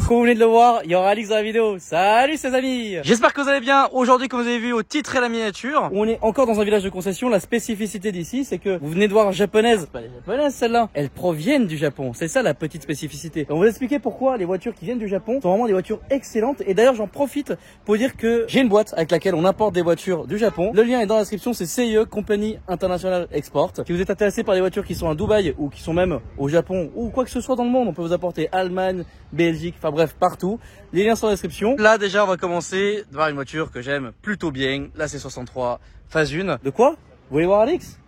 Comme vous venez de le voir, il y aura Alix dans la vidéo. Salut ses amis. J'espère que vous allez bien. Aujourd'hui, comme vous avez vu au titre et la miniature, on est encore dans un village de concession. La spécificité d'ici, c'est que vous venez de voir japonaise. Pas les japonaises celles-là, elles proviennent du Japon. C'est ça la petite spécificité. Et on va vous expliquer pourquoi les voitures qui viennent du Japon sont vraiment des voitures excellentes. Et d'ailleurs, j'en profite pour dire que j'ai une boîte avec laquelle on importe des voitures du Japon. Le lien est dans la description, c'est CIE, Compagnie International Export. Si vous êtes intéressé par des voitures qui sont à Dubaï ou qui sont même au Japon ou quoi que ce soit dans le monde, on peut vous apporter Allemagne, Belgique, enfin bref, partout. Les liens sont dans la description. Là déjà, on va commencer de voir une voiture que j'aime plutôt bien, la C63 phase 1. De quoi? Vous voulez voir Alix?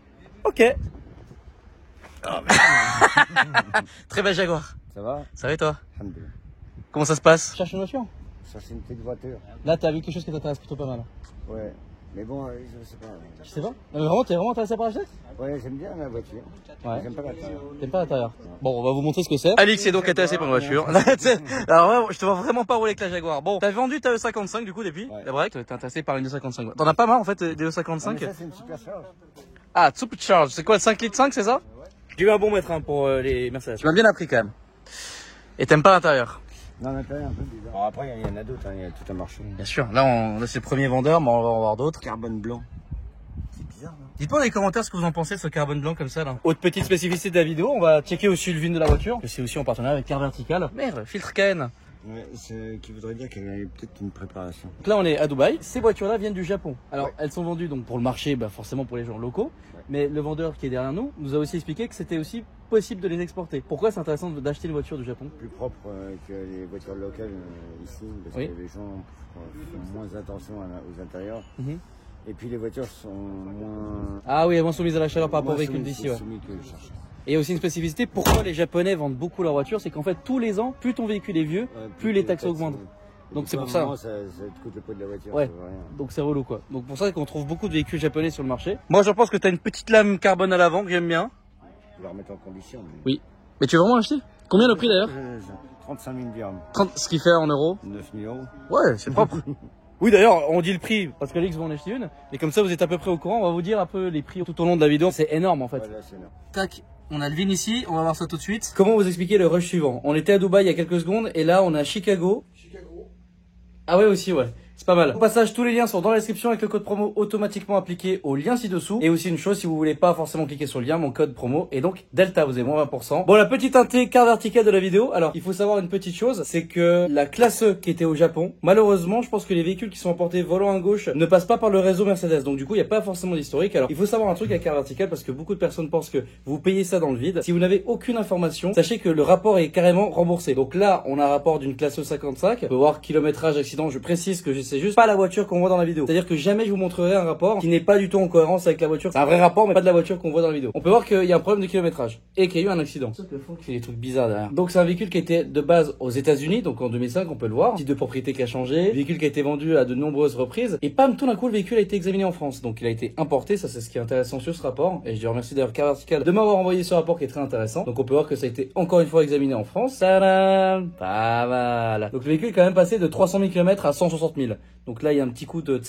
Ok. Oh, très belle Jaguar. Ça va? Ça va et toi? Alhamdoulilah. Comment ça se passe? Cherche une voiture? Ça c'est une petite voiture. Là, t'as vu quelque chose qui t'intéresse plutôt pas mal. Ouais. Mais bon, je sais pas. Je sais pas. Non, mais vraiment, t'es vraiment intéressé par l'acheter? Ouais, j'aime bien la voiture. Ouais. J'aime pas l'intérieur. T'aimes pas l'intérieur? Bon, on va vous montrer ce que c'est. Alix est donc intéressé par une voiture. Alors ouais, je te vois vraiment pas rouler avec la Jaguar. Bon, t'as vendu ta E55 du coup depuis la break. T'es intéressé par une E55. T'en as pas mal en fait des E55. Ah, mais ça c'est une supercharge. Ah, Supercharge. C'est quoi le 5 litres 5, c'est ça? J'ai eu un bon maître pour les Mercedes. Tu m'as bien appris quand même. Et t'aimes pas l'intérieur? Non, l'intérieur un peu bizarre. Bon, après il y en a d'autres, hein. Il y a tout un marché. Bien sûr. Là, c'est le premier vendeur, mais on va en voir d'autres. Carbone blanc. C'est bizarre, non? Dites-moi dans les commentaires ce que vous en pensez de ce carbone blanc comme ça là. Autre petite spécificité de la vidéo, on va checker aussi le VIN de la voiture. C'est aussi en partenariat avec Car Vertical. Merde, filtre Cayenne. Ouais, c'est qui voudrait dire qu'il y a peut-être une préparation. Donc là on est à Dubaï. Ces voitures-là viennent du Japon. Alors ouais. Elles sont vendues donc pour le marché, bah, forcément pour les gens locaux. Ouais. Mais le vendeur qui est derrière nous nous a aussi expliqué que c'était aussi possible de les exporter. Pourquoi c'est intéressant d'acheter une voiture du Japon? Plus propre que les voitures locales ici, parce que les gens font moins attention aux intérieurs. Et puis les voitures sont moins... Ah oui, elles sont soumises à la chaleur par rapport aux véhicules d'ici. Ouais. Et il y a aussi une spécificité, pourquoi les Japonais vendent beaucoup leurs voitures, c'est qu'en fait tous les ans, plus ton véhicule est vieux, plus les taxes augmentent. Donc c'est pour ça. Ça te coûte le poids de la voiture. Ouais. Donc c'est relou quoi. Donc pour ça qu'on trouve beaucoup de véhicules japonais sur le marché. Moi je pense que tu as une petite lame carbone à l'avant que j'aime bien. Je vais la remettre en condition. Mais... Oui. Mais tu veux vraiment l'acheter? Combien le prix d'ailleurs? 35 000 dirhams. 30, ce qui fait en euros? 9 000 euros. Ouais, c'est propre. Oui d'ailleurs on dit le prix parce qu'Alix va en acheter une. Et comme ça vous êtes à peu près au courant, on va vous dire un peu les prix tout au long de la vidéo. C'est énorme en fait. Voilà, c'est énorme. Tac. On a le VIN ici, on va voir ça tout de suite. Comment vous expliquer le rush suivant? On était à Dubaï il y a quelques secondes et là on est à Chicago. Ah ouais aussi ouais. C'est pas mal. Au passage, tous les liens sont dans la description avec le code promo automatiquement appliqué au lien ci-dessous. Et aussi une chose, si vous voulez pas forcément cliquer sur le lien, mon code promo est donc Delta, vous avez moins 20%. Bon, la petite inté Car Vertical de la vidéo. Alors, il faut savoir une petite chose, c'est que la classe E qui était au Japon, malheureusement, je pense que les véhicules qui sont importés volant à gauche ne passent pas par le réseau Mercedes. Donc du coup, il n'y a pas forcément d'historique. Alors, il faut savoir un truc à Car Vertical parce que beaucoup de personnes pensent que vous payez ça dans le vide. Si vous n'avez aucune information, sachez que le rapport est carrément remboursé. Donc là, on a un rapport d'une classe E 55. On peut voir kilométrage, accident. Je précise que c'est juste pas la voiture qu'on voit dans la vidéo. C'est-à-dire que jamais je vous montrerai un rapport qui n'est pas du tout en cohérence avec la voiture. C'est un vrai rapport mais pas de la voiture qu'on voit dans la vidéo. On peut voir qu'il y a un problème de kilométrage et qu'il y a eu un accident. C'est ça que le fond qui fait des trucs bizarres derrière. Donc c'est un véhicule qui était de base aux États-Unis, donc en 2005 on peut le voir. Titre de propriété qui a changé, véhicule qui a été vendu à de nombreuses reprises et pam tout d'un coup le véhicule a été examiné en France. Donc il a été importé, ça c'est ce qui est intéressant sur ce rapport et je remercie d'ailleurs Car Vertical de m'avoir envoyé ce rapport qui est très intéressant. Donc on peut voir que ça a été encore une fois examiné en France. Tadam, pas mal. Donc le véhicule est quand même passé de 300 000 km à 160 000. Donc là il y a un petit coup de,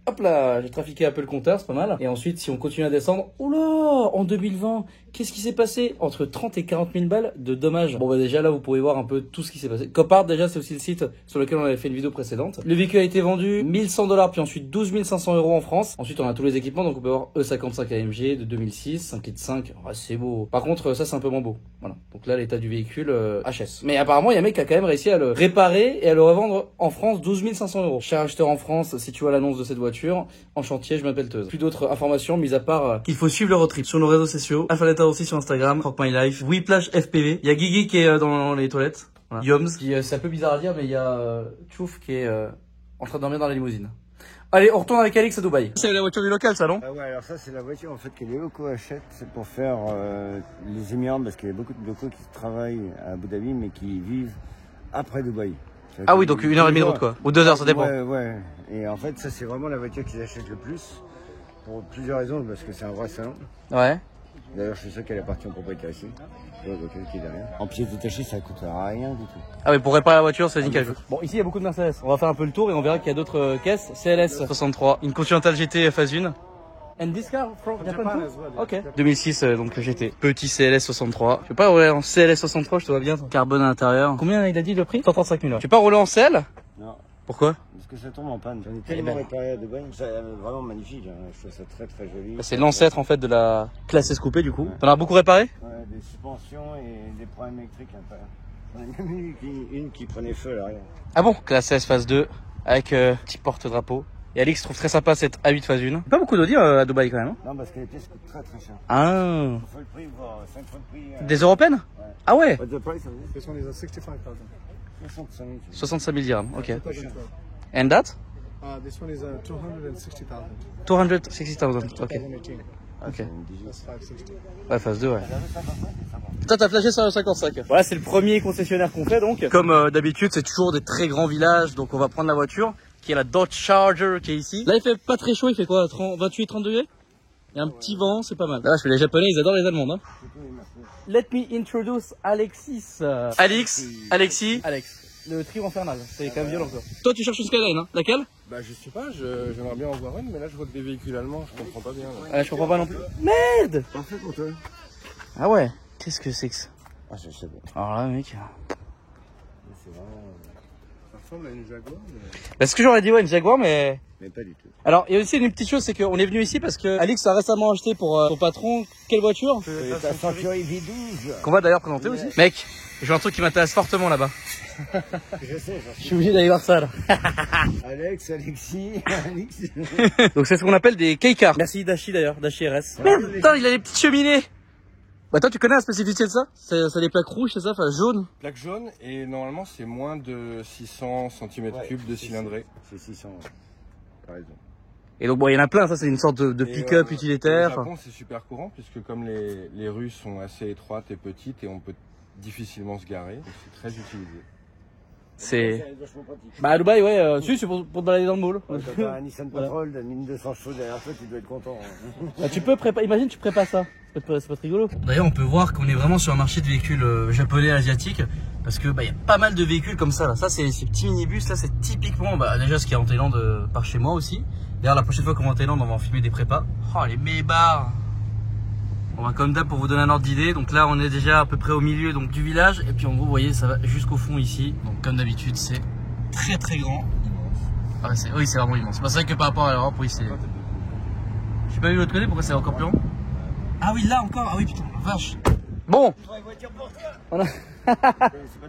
hop là, j'ai trafiqué un peu le compteur, c'est pas mal. Et ensuite, si on continue à descendre, oula, en 2020, qu'est-ce qui s'est passé? Entre 30 et 40 000 balles de dommages. Bon bah déjà là, vous pourrez voir un peu tout ce qui s'est passé. Copart, déjà, c'est aussi le site sur lequel on avait fait une vidéo précédente. Le véhicule a été vendu 1100 $, puis ensuite 12 500 € en France. Ensuite, on a tous les équipements, donc on peut voir E55 AMG de 2006, 5 litres 5. Ouais, c'est beau. Par contre, ça, c'est un peu moins beau. Voilà. Donc là, l'état du véhicule, HS. Mais apparemment, il y a un mec qui a quand même réussi à le réparer et à le revendre en France 12 500 €. Cher acheteur en France, si tu vois l'annonce de cette voiture, en chantier, je m'appelle Teuse. Plus d'autres informations, mis à part qu'il faut suivre le road trip sur nos réseaux sociaux. Alphaleta aussi sur Instagram, Croque-My-Life, Whiplash FPV. Il y a Guigui qui est dans les toilettes. Voilà. Yoms, qui c'est un peu bizarre à dire, mais il y a Tchouf qui est en train de dormir dans la limousine. Allez, on retourne avec Alix à Dubaï. C'est la voiture du local, ça, non? Ah ouais, alors ça, c'est la voiture en fait que les locaux achètent. C'est pour faire les Émirats, parce qu'il y a beaucoup de locaux qui travaillent à Abu Dhabi, mais qui vivent après Dubaï. Ah oui, donc 1h30 de route, quoi. Ou 2 heures, ça dépend. Ouais, ouais. Et en fait, ça, c'est vraiment la voiture qu'ils achètent le plus. Pour plusieurs raisons, parce que c'est un vrai salon. Ouais. D'ailleurs, je suis sûr qu'elle appartient au propriétaire ici. Qui est derrière. En pièces détachées, ça coûte rien du tout. Ah oui, pour réparer la voiture, c'est nickel. Bon, ici, il y a beaucoup de Mercedes. On va faire un peu le tour et on verra qu'il y a d'autres caisses. CLS 63, une Continental GT phase 1. And this car from Japan, Japan too? as well, Ok. yeah. 2006, donc GT. Petit CLS 63. Je vais pas rouler en CLS 63, je te vois bien. Carbone à l'intérieur. Combien il a dit le prix? 135 000 €. Tu veux pas rouler en CL? Non. Pourquoi? Parce que ça tombe en panne. J'en ai tellement réparé à Dubaï. C'est vraiment magnifique. Hein. Je trouve ça très très joli. C'est l'ancêtre en fait de la classe S coupé du coup. T'en as beaucoup réparé? Ouais, des suspensions et des problèmes électriques à l'intérieur. J'en ai même eu une qui prenait feu à l'arrière. Ah bon? Classe S phase 2 avec petit porte-drapeau. Et Alix trouve très sympa cette A8 phase 1. Pas beaucoup d'Audi à Dubaï quand même. Hein. Non, parce que les pièces coûtent très très cher. Ah. Il faut le prix, voire 5 fois le prix. Des européennes? Ouais. Ah ouais. What's the price of this? This one is a 65,000. 65 000. 65 000 dirhams, ok. 2012. And that? This one is 260,000. 260,000, ok. 2018. Ok. That's 560. Ouais, phase 2, ouais. Toi, t'as flashé sur le 55. Voilà, c'est le premier concessionnaire qu'on fait donc. Comme d'habitude, c'est toujours des très grands villages, donc on va prendre la voiture, qui est la Dodge Charger qui est ici. Là, il fait pas très chaud, il fait quoi, 28, 30 degrés? Il y a un petit vent, c'est pas mal. Là, les Japonais, ils adorent les Allemands, hein. Let me introduce Alexis. Alexis. Alex. Le trio infernal, c'est quand même violent quoi. Toi, tu cherches une Skyline, hein? Laquelle? Bah je sais pas, j'aimerais bien en voir une, mais là je vois que des véhicules allemands, je comprends pas bien. Ouais, je comprends pas non plus. Merde! Parfait pour toi. Ah ouais, qu'est-ce que c'est que ça? Ah, je sais pas. Alors là, mec. C'est vraiment. Ça ressemble à une Jaguar, mais... Bah, ce que j'aurais dit, ouais, une Jaguar, mais. Mais pas du tout. Alors, il y a aussi une petite chose, c'est qu'on est venu ici parce que Alix a récemment acheté pour son patron, quelle voiture? Toyota Century V12. Qu'on va d'ailleurs présenter aussi. Mec, j'ai un truc qui m'intéresse fortement là-bas. Je sais, Je suis obligé d'aller voir ça là. Alexis, Alix. Donc c'est ce qu'on appelle des K-cars. Merci Dashi d'ailleurs, Dashi RS. Merde, putain, il a les petites cheminées. Bah toi tu connais la spécificité de ça? C'est des plaques rouges, c'est ça? Enfin jaune. Plaque jaune, et normalement c'est moins de 600 cm3 de cylindrée. C'est 600, t'as raison. Et donc bon, il y en a plein, ça c'est une sorte de pick-up utilitaire. Au Japon c'est super courant, puisque comme les rues sont assez étroites et petites, et on peut difficilement se garer, donc c'est très utilisé. C'est. Bah à Dubaï, ouais, si, c'est pour te balader dans le mall. Quand t'as un Nissan Patrol de 1200 chevaux derrière toi, tu dois être content. Bah, tu peux préparer, imagine, tu prépares ça. C'est pas rigolo. D'ailleurs, on peut voir qu'on est vraiment sur un marché de véhicules japonais, asiatiques. Parce que, bah, y a pas mal de véhicules comme ça, là. Ça, c'est ces petits minibus, là, c'est typiquement, bah, déjà ce qu'il y a en Thaïlande par chez moi aussi. D'ailleurs, la prochaine fois qu'on va en Thaïlande, on va en filmer des prépas. Oh, les mébars! On va comme d'hab pour vous donner un ordre d'idée. Donc là, on est déjà à peu près au milieu donc, du village. Et puis en gros, vous voyez, ça va jusqu'au fond ici. Donc comme d'habitude, c'est très très grand. Ah, oui, c'est vraiment immense. C'est pas ça que par rapport à l'Europe, oui, c'est... J'ai pas vu l'autre côté, pourquoi c'est encore plus long? Ah oui, là encore. Ah oui, putain, vache. Bon. On a... C'est pas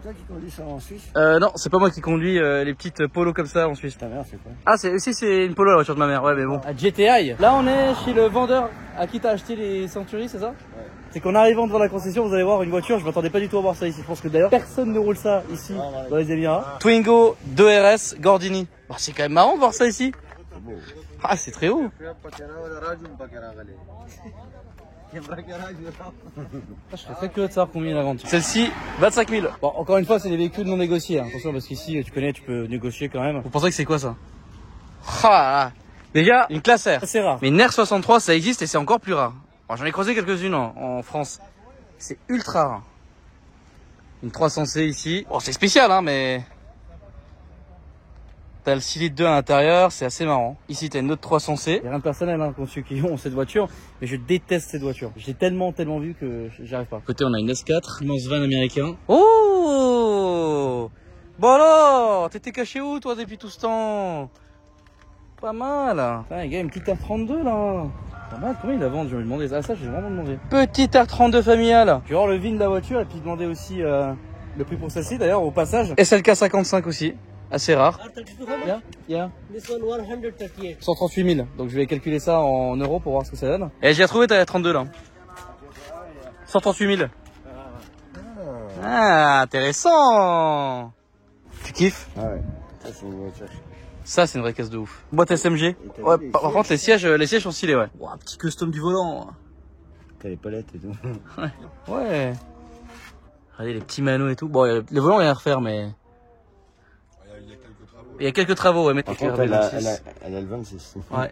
toi qui conduis ça en Suisse? Non, c'est pas moi qui conduis les petites polos comme ça en Suisse. Ta mère, c'est quoi? Ah, c'est une polo la voiture de ma mère, ouais, mais bon. À GTI. Là, on est chez le vendeur à qui t'as acheté les Century, c'est ça? Ouais. C'est qu'en arrivant devant la concession, vous allez voir une voiture, je m'attendais pas du tout à voir ça ici. Je pense que d'ailleurs, personne ne roule ça ici, dans les Émirats. Twingo 2RS Gordini. Bah, c'est quand même marrant de voir ça ici. Ah, c'est très haut. Je serais très curieux de savoir combien il a vendu. Celle-ci, 25 000. Bon, encore une fois, c'est des véhicules non négociés. Hein. Attention, parce qu'ici, tu connais, tu peux négocier quand même. Vous pensez que c'est quoi ça? Ah, déjà, une classe R. C'est rare. Mais une R63, ça existe et c'est encore plus rare. Bon, j'en ai creusé quelques-unes en France. C'est ultra rare. Une 300C ici. Bon, c'est spécial, hein, mais... T'as le 6 litres 2 à l'intérieur, c'est assez marrant. Ici, t'as une autre 300C. Il n'y a rien de personnel hein, contre ceux qui ont cette voiture, mais je déteste cette voiture. J'ai tellement vu que j'y arrive pas. À côté, on a une S4, immense van américain. Oh! Bon alors, t'étais caché où toi depuis tout ce temps? Pas mal. Putain, les gars, une petite R32 là. Pas mal, combien il la vend? Je vais lui demander. Ah, ça, j'ai vraiment demandé. Petite R32 familiale. Je vais voir le VIN de la voiture et puis demander aussi le prix pour celle-ci d'ailleurs au passage. SLK 55 aussi. Assez rare. Yeah. 138 000. Donc je vais calculer ça en euros pour voir ce que ça donne. Et j'ai retrouvé ta 32 là. 138 000. Ah, intéressant. Tu kiffes? Ah ouais. Ça c'est une voiture. Ça c'est une vraie caisse de ouf. Boîte SMG. Ouais, par contre les sièges sont stylés ouais. Wow, petit custom du volant. T'as les palettes et tout. Ouais. Ouais. Regardez les petits manos et tout. Bon, les volants il y a à refaire mais... Il y a quelques travaux, ouais, mais par contre, elle a le 26. Ouais.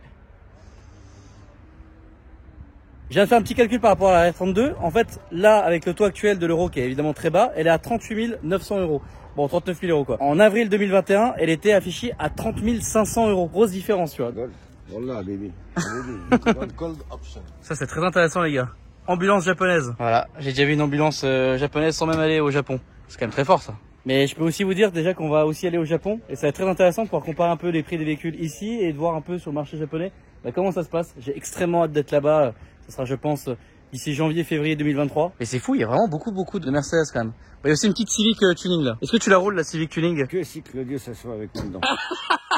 Je viens de faire un petit calcul par rapport à la R32. En fait, là, avec le taux actuel de l'euro qui est évidemment très bas, elle est à 38 900 €. Bon, 39 000 € quoi. En avril 2021, elle était affichée à 30 500 €. Grosse différence, tu vois. Wallah, baby. Ça c'est très intéressant les gars. Ambulance japonaise. Voilà, j'ai déjà vu une ambulance japonaise sans même aller au Japon. C'est quand même très fort ça. Mais je peux aussi vous dire déjà qu'on va aussi aller au Japon. Et ça va être très intéressant de pouvoir comparer un peu les prix des véhicules ici et de voir un peu sur le marché japonais comment ça se passe. J'ai extrêmement hâte d'être là-bas. Ça sera je pense d'ici janvier-février 2023. Et c'est fou, il y a vraiment beaucoup de Mercedes quand même. Il y a aussi une petite Civic Tuning là. Est-ce que tu la roules la Civic Tuning? Que si Claudio s'assoit avec moi dedans.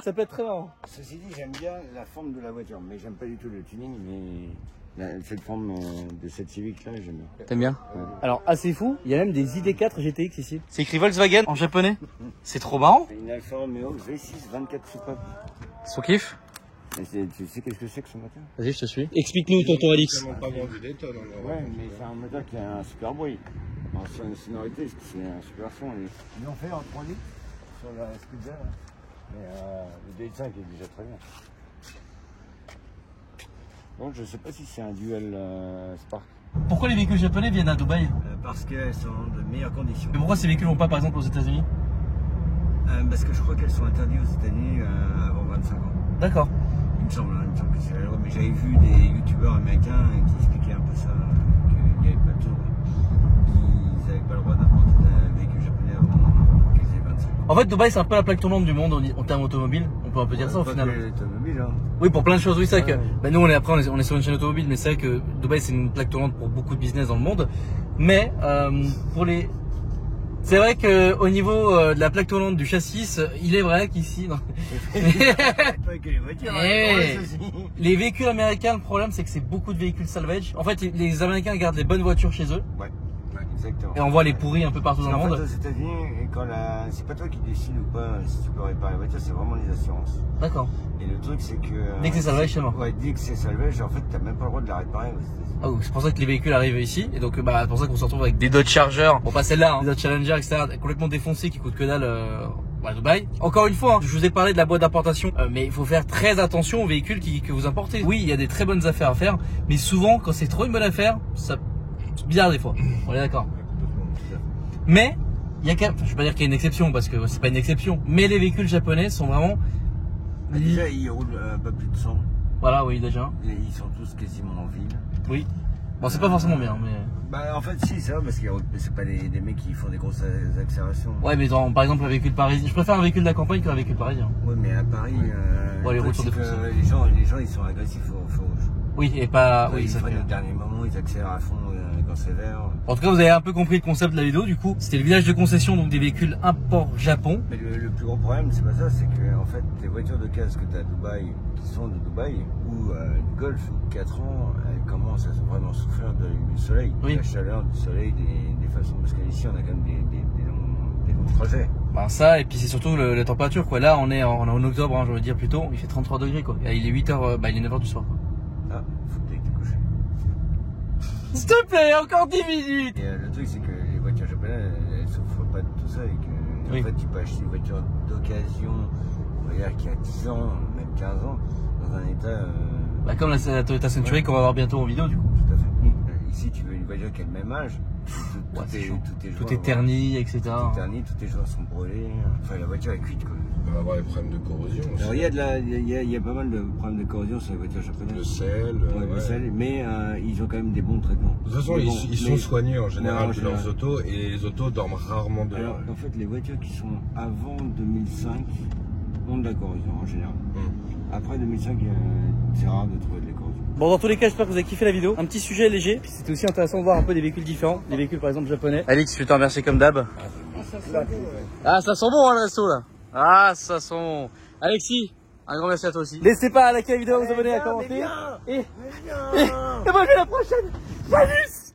Ça peut être très marrant. Ceci dit, j'aime bien la forme de la voiture, mais j'aime pas du tout le tuning, mais cette forme de cette Civic là, j'aime bien. T'aimes bien? Ouais. Alors assez fou, il y a même des ID4 GTX ici. C'est écrit Volkswagen en japonais. C'est trop marrant. Une Alfa Romeo V6 24 soupapes. Son kiff. Tu sais qu'est-ce que c'est que ce moteur? Vas-y, je te suis. Explique-nous tonton Alix. Pas vendu des tonnes en Europe. Ouais, mais c'est un moteur qui a un super bruit. En sonorité, c'est un super son. Ils l'ont fait en 3 litres sur la Spitzer. Mais le DX5 est déjà très bien. Donc je sais pas si c'est un duel Spark. Pourquoi les véhicules japonais viennent à Dubaï? Parce qu'elles sont de meilleures conditions. Mais pourquoi ces véhicules vont pas par exemple aux États-Unis? Parce que je crois qu'elles sont interdites aux États-Unis avant 25 ans. D'accord. Il me semble que c'est la loi, mais j'avais vu des youtubeurs américains qui expliquaient un peu ça, qu'il n'y avait pas de tour, qu'ils n'avaient pas le droit d'importer un véhicule japonais avant qu'ils aient 25 ans. En fait, Dubaï, c'est un peu la plaque tournante du monde en termes automobile. On peut un peu dire ça au final. Automobile, hein. Oui, pour plein de choses. Oui, c'est vrai que bah, nous, on est sur une chaîne automobile, mais c'est vrai que Dubaï, c'est une plaque tournante pour beaucoup de business dans le monde. Mais c'est vrai que au niveau de la plaque tournante du châssis, il est vrai qu'ici, les véhicules américains, le problème, c'est que c'est beaucoup de véhicules salvage. En fait, les Américains gardent les bonnes voitures chez eux. Ouais. Exactement. Et on voit les pourris un peu partout dans le monde. Aux États-Unis, c'est pas toi qui décides ou pas si tu peux réparer la voiture, c'est vraiment les assurances. D'accord. Et le truc, c'est que. Dès que c'est salvage, c'est mort. Ouais, dès que c'est salvage, en fait, t'as même pas le droit de la réparer. Ah, c'est pour ça que les véhicules arrivent ici. Et donc, c'est pour ça qu'on se retrouve avec des Dodge Charger. Bon, pas celle-là, hein, des Dodge Challenger, etc. Complètement défoncés qui coûtent que dalle à Dubaï. Encore une fois, hein, je vous ai parlé de la boîte d'importation, mais il faut faire très attention aux véhicules que vous importez. Oui, il y a des très bonnes affaires à faire, mais souvent, quand c'est trop une bonne affaire, c'est bizarre des fois. On est d'accord. Mais il y a je vais pas dire qu'il y a une exception parce que c'est pas une exception, mais les véhicules japonais sont vraiment déjà ils roulent pas plus de 100. Voilà, oui, déjà. Et ils sont tous quasiment en ville. Oui. Bon, c'est pas forcément bien, mais bah en fait si, c'est vrai parce que c'est pas des mecs qui font des grosses accélérations. Ouais, mais par exemple un véhicule parisien, je préfère un véhicule de la campagne qu'un véhicule parisien. Ouais, mais à Paris bon, les routes sont défoncées. Les gens ils sont agressifs au feu rouge. Oui, et pas ils prennent le dernier moment, ils accélèrent à fond quand c'est vert. En tout cas, vous avez un peu compris le concept de la vidéo. Du coup, c'était le village de concession, donc des véhicules import Japon. Mais le plus gros problème, c'est pas ça, c'est que en fait, les voitures de casse que tu as à Dubaï, qui sont de Dubaï, ou Golf 4 ans, elles commencent à vraiment souffrir du soleil, de la chaleur, du soleil, des façons. Parce qu'ici, on a quand même des longs trajets. Ben ça, et puis c'est surtout la température, quoi. Là, on est en octobre, hein, je veux dire plutôt. Il fait 33 degrés, quoi. Et il est 8h, il est 9h du soir, quoi. Ah, faut que tu te coucher. S'il te plaît, encore 10 minutes. Et le truc, c'est que les voitures japonaises, elles souffrent pas de tout ça. Et que, en fait, tu peux acheter une voiture d'occasion, on va dire, qui a 10 ans, même 15 ans, dans un état. Bah, comme la Toyota Century qu'on va voir bientôt en vidéo, du coup. Tout à fait. Ici, tu veux une voiture qui a le même âge. Tout est terni, etc. Tout est terni, tous tes joints sont brûlés. Enfin, la voiture est cuite, quoi. On va avoir des problèmes de corrosion aussi. Alors, il y a pas mal de problèmes de corrosion sur les voitures japonaises. Le sel. Le sel, mais ils ont quand même des bons traitements. De toute façon, ils sont soignés en général de leurs autos et les autos dorment rarement dehors. Alors, en fait, les voitures qui sont avant 2005 ont de la corrosion en général. Après 2005, c'est rare de trouver de la corrosion. Bon, dans tous les cas, j'espère que vous avez kiffé la vidéo. Un petit sujet léger, puis c'était aussi intéressant de voir un peu des véhicules différents, des véhicules par exemple japonais. Alix, je te remercie comme d'hab. Ah, ça sent bon hein, l'assaut là. Ah, ça sent bon. Alexis, un grand merci à toi aussi. N'hésitez pas à liker la vidéo, à vous abonner, à commenter. Et moi je vais à la prochaine. Salut.